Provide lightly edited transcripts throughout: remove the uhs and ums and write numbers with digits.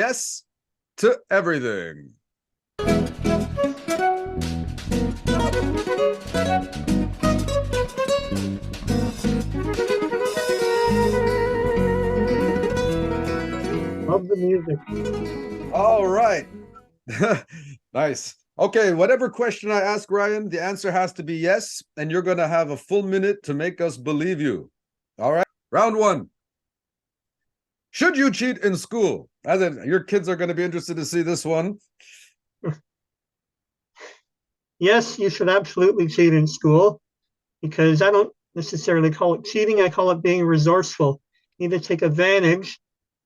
yes to everything. Love the music. All right. Nice. Okay, whatever question I ask, Ryan, the answer has to be yes, and you're going to have a full minute to make us believe you. All right. Round one. Should you cheat in school? As in, your kids are going to be interested to see this one. Yes, you should absolutely cheat in school because I don't necessarily call it cheating. I call it being resourceful. You need to take advantage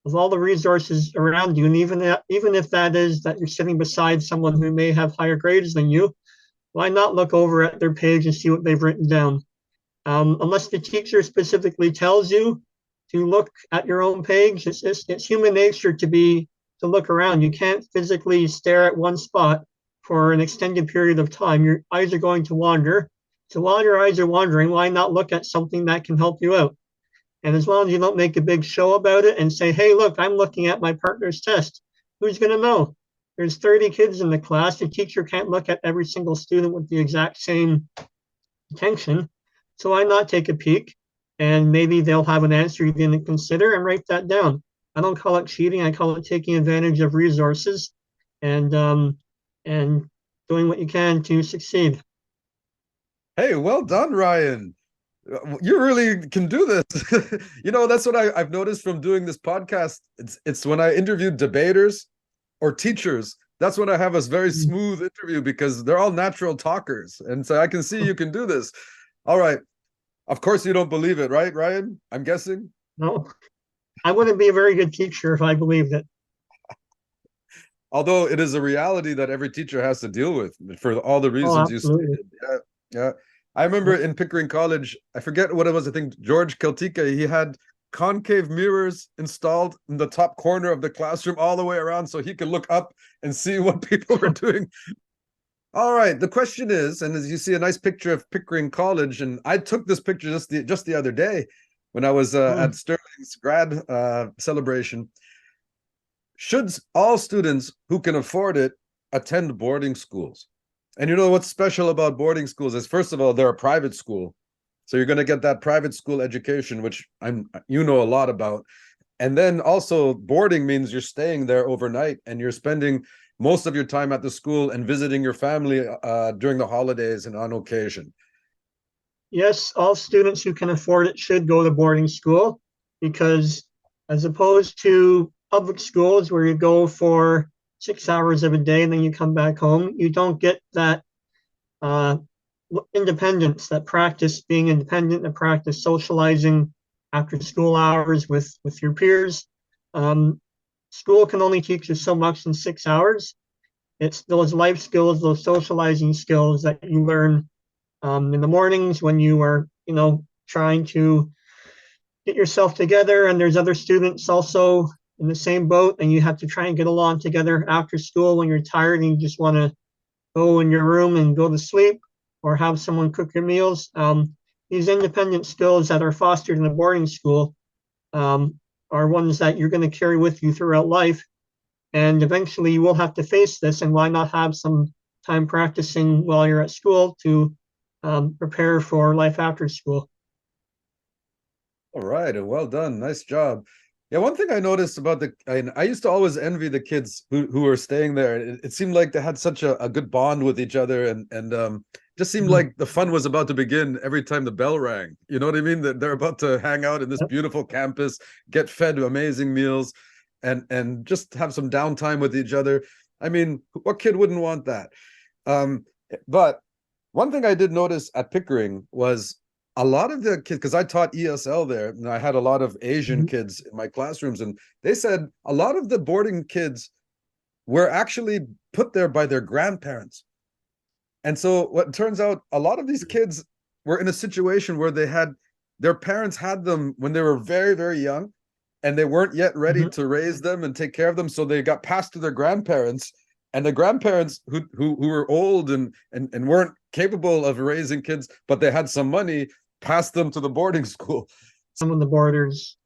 of all the resources around you. And even if that is that you're sitting beside someone who may have higher grades than you, why not look over at their page and see what they've written down? Unless the teacher specifically tells you to look at your own page, it's human nature to look around. You can't physically stare at one spot for an extended period of time. Your eyes are going to wander. So while your eyes are wandering, why not look at something that can help you out? And as long as you don't make a big show about it and say, hey, look, I'm looking at my partner's test, who's going to know? There's 30 kids in the class. The teacher can't look at every single student with the exact same attention. So why not take a peek? And maybe they'll have an answer you didn't consider and write that down. I don't call it cheating. I call it taking advantage of resources and and doing what you can to succeed. Hey, well done, Ryan. You really can do this. That's what I've noticed from doing this podcast. It's when I interview debaters or teachers, that's when I have a very smooth interview because they're all natural talkers. And so I can see you can do this. All right. Of course you don't believe it, right, Ryan? I'm guessing. No, I wouldn't be a very good teacher if I believed it. Although it is a reality that every teacher has to deal with for all the Oh, reasons you absolutely. stated. Yeah, yeah. I remember in Pickering College, I forget what it was. I think George Keltika, he had concave mirrors installed in the top corner of the classroom all the way around so he could look up and see what people were doing. All right, the question is, and as you see a nice picture of Pickering College, and I took this picture just the other day when I was at Sterling's grad celebration. Should all students who can afford it attend boarding schools? And you know what's special about boarding schools is, first of all, they're a private school. So you're going to get that private school education, which you know a lot about. And then also boarding means you're staying there overnight and you're spending most of your time at the school and visiting your family during the holidays and on occasion. Yes, all students who can afford it should go to boarding school because, as opposed to public schools where you go for 6 hours of a day and then you come back home, you don't get that uh, independence, that practice being independent, and practice socializing after school hours with your peers. Um, School can only teach you so much in 6 hours. It's those life skills, those socializing skills that you learn in the mornings when you are, trying to get yourself together and there's other students also in the same boat and you have to try and get along together after school when you're tired and you just want to go in your room and go to sleep or have someone cook your meals. These independent skills that are fostered in a boarding school are ones that you're going to carry with you throughout life. And eventually you will have to face this. And why not have some time practicing while you're at school to prepare for life after school? All right, and well done. Nice job. Yeah, one thing I noticed about I used to always envy the kids who were staying there. It seemed like they had such a good bond with each other, and just seemed Mhm. like the fun was about to begin every time the bell rang. You know what I mean? That they're about to hang out in this Yep. beautiful campus, get fed amazing meals, and just have some downtime with each other. I mean, what kid wouldn't want that? Um, but one thing I did notice at Pickering was a lot of the kids, because I taught ESL there, and I had a lot of Asian Mhm. kids in my classrooms, and they said a lot of the boarding kids were actually put there by their grandparents. And so what turns out, a lot of these kids were in a situation where their parents had them when they were very, very young, and they weren't yet ready Mhm. to raise them and take care of them. So they got passed to their grandparents, and the grandparents who were old and weren't capable of raising kids, but they had some money, passed them to the boarding school. Some of the boarders.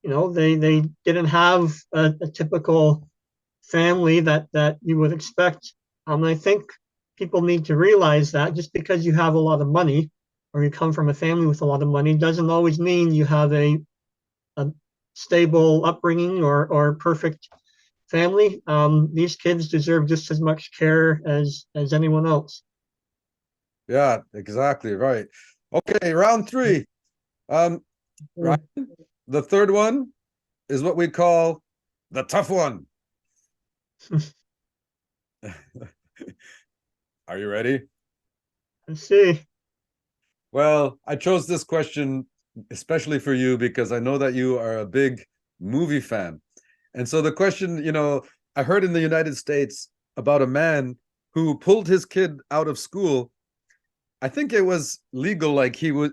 they didn't have a typical family that you would expect. I think people need to realize that just because you have a lot of money or you come from a family with a lot of money doesn't always mean you have a stable upbringing or perfect family. These kids deserve just as much care as anyone else. Yeah, exactly right. Okay, round three. Um, right. The third one is what we call the tough one. Are you ready? Let's see. Well, I chose this question especially for you because I know that you are a big movie fan. And so the question, I heard in the United States about a man who pulled his kid out of school. I think it was legal, like he would,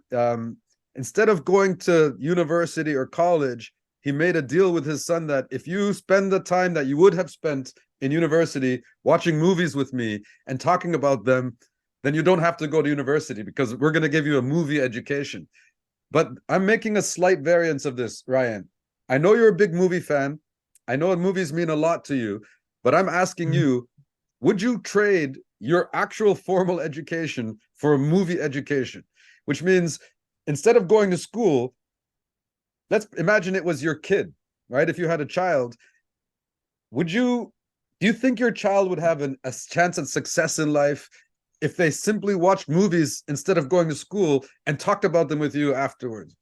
instead of going to university or college, he made a deal with his son that if you spend the time that you would have spent in university watching movies with me and talking about them, then you don't have to go to university because we're going to give you a movie education. But I'm making a slight variance of this, Ryan. I know you're a big movie fan. I know movies mean a lot to you, but I'm asking you, would you trade your actual formal education for a movie education? Which means instead of going to school, let's imagine it was your kid, right? If you had a child, do you think your child would have a chance at success in life if they simply watched movies instead of going to school and talked about them with you afterwards?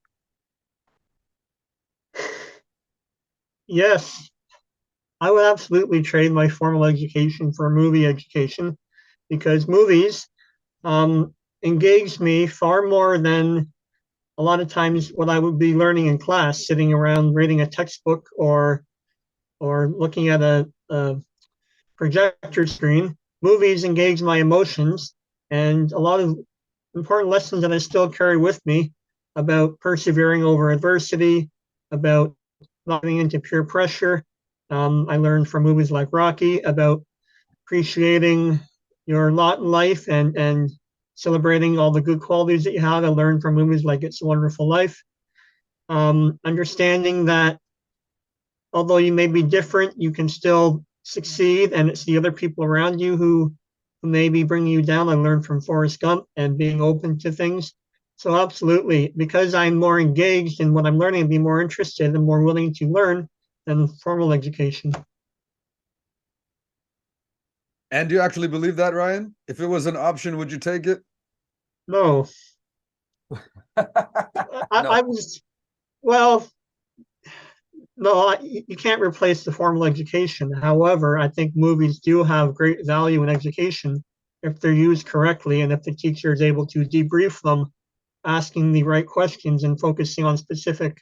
Yes, I would absolutely trade my formal education for movie education because movies um, engage me far more than a lot of times what I would be learning in class, sitting around reading a textbook or looking at a projector screen. Movies engage my emotions and a lot of important lessons that I still carry with me about persevering over adversity, about not giving into peer pressure. I learned from movies like Rocky about appreciating your lot in life and celebrating all the good qualities that you have. I learned from movies like It's a Wonderful Life. Understanding that although you may be different, you can still succeed, and it's the other people around you who may be bringing you down. I learned from Forrest Gump and being open to things. So absolutely, because I'm more engaged in what I'm learning and be more interested and more willing to learn than formal education. And do you actually believe that, Ryan? If it was an option, would you take it? No, No. I was well. No, you can't replace the formal education. However, I think movies do have great value in education if they're used correctly and if the teacher is able to debrief them, asking the right questions and focusing on specific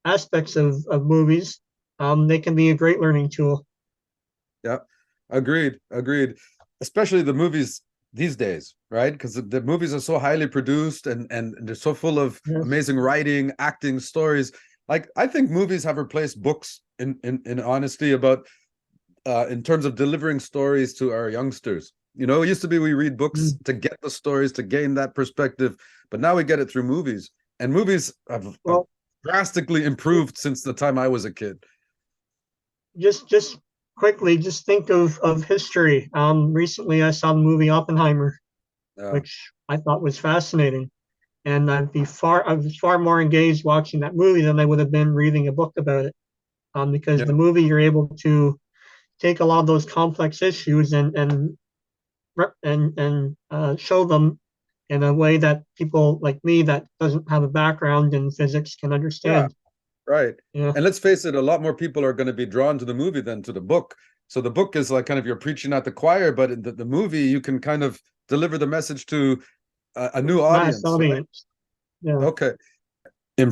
aspects of movies. They can be a great learning tool. Yeah, agreed, agreed. Especially the movies these days, right? Because the movies are so highly produced and they're so full of Yes. amazing writing, acting, stories. Like I think movies have replaced books in honesty about in terms of delivering stories to our youngsters. It used to be we read books Mm. to get the stories to gain that perspective, but now we get it through movies, and movies have Well, drastically improved since the time I was a kid. just quickly, just think of history. Recently, I saw the movie Oppenheimer, Yeah, which I thought was fascinating. And I was far more engaged watching that movie than I would have been reading a book about it. Because yeah, the movie you're able to take a lot of those complex issues and show them in a way that people like me that doesn't have a background in physics can yeah. understand. Right. Yeah, And let's face it, a lot more people are going to be drawn to the movie than to the book. So the book is like kind of you're preaching at the choir, but in the movie, you can kind of deliver the message to a new mass audience, right? audience. Yeah. Okay.